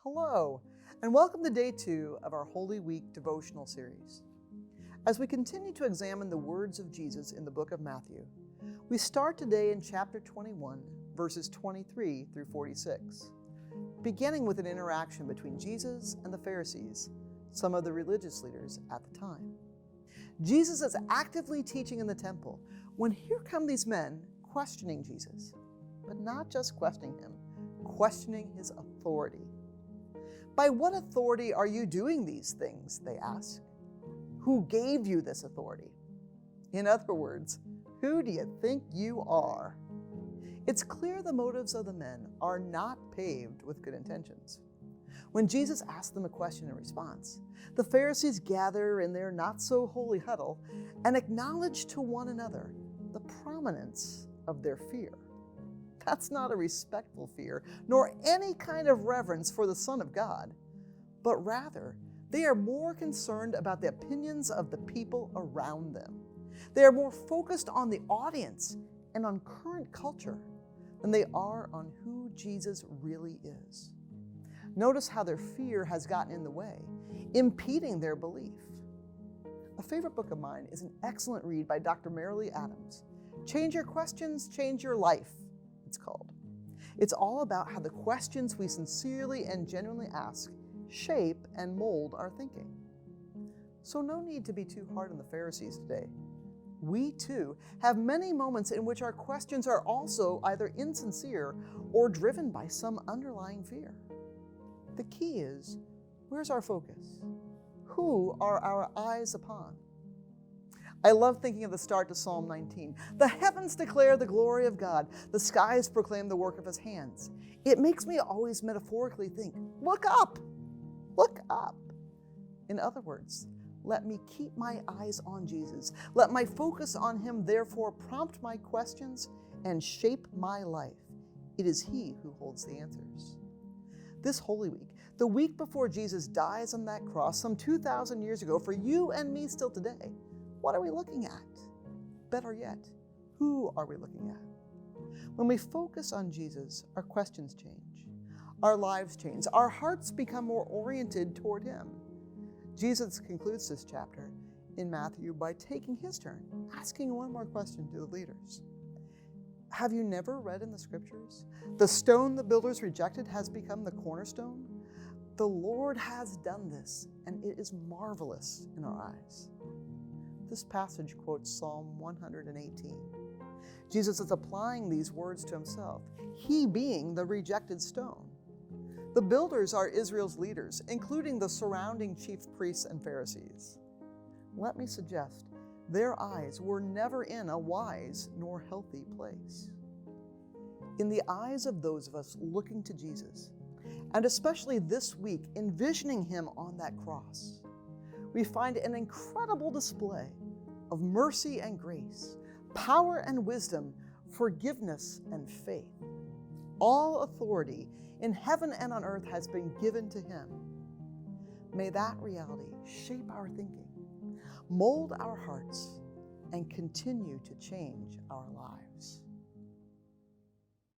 Hello, and welcome to day 2 of our Holy Week devotional series. As we continue to examine the words of Jesus in the book of Matthew, we start today in chapter 21, verses 23 through 46, beginning with an interaction between Jesus and the Pharisees, some of the religious leaders at the time. Jesus is actively teaching in the temple when here come these men questioning Jesus, but not just questioning him, questioning his authority. By what authority are you doing these things, they ask. Who gave you this authority? In other words, who do you think you are? It's clear the motives of the men are not paved with good intentions. When Jesus asked them a question in response, the Pharisees gather in their not-so-holy huddle and acknowledge to one another the prominence of their fear. That's not a respectful fear, nor any kind of reverence for the Son of God, but rather they are more concerned about the opinions of the people around them. They are more focused on the audience and on current culture than they are on who Jesus really is. Notice how their fear has gotten in the way, impeding their belief. A favorite book of mine is an excellent read by Dr. Marilee Adams. Change Your Questions, Change Your Life, it's called. It's all about how the questions we sincerely and genuinely ask shape and mold our thinking. So no need to be too hard on the Pharisees today. We too have many moments in which our questions are also either insincere or driven by some underlying fear. The key is, where's our focus? Who are our eyes upon? I love thinking of the start to Psalm 19. The heavens declare the glory of God. The skies proclaim the work of his hands. It makes me always metaphorically think, look up, look up. In other words, let me keep my eyes on Jesus. Let my focus on him therefore prompt my questions and shape my life. It is he who holds the answers. This Holy Week, the week before Jesus dies on that cross some 2,000 years ago for you and me still today, what are we looking at? Better yet, who are we looking at? When we focus on Jesus, our questions change. Our lives change. Our hearts become more oriented toward him. Jesus concludes this chapter in Matthew by taking his turn, asking one more question to the leaders. Have you never read in the scriptures? The stone the builders rejected has become the cornerstone. The Lord has done this, and it is marvelous in our eyes. This passage quotes Psalm 118. Jesus is applying these words to himself, he being the rejected stone. The builders are Israel's leaders, including the surrounding chief priests and Pharisees. Let me suggest, their eyes were never in a wise nor healthy place. In the eyes of those of us looking to Jesus, and especially this week envisioning him on that cross, we find an incredible display of mercy and grace, power and wisdom, forgiveness and faith. All authority in heaven and on earth has been given to him. May that reality shape our thinking, mold our hearts, and continue to change our lives.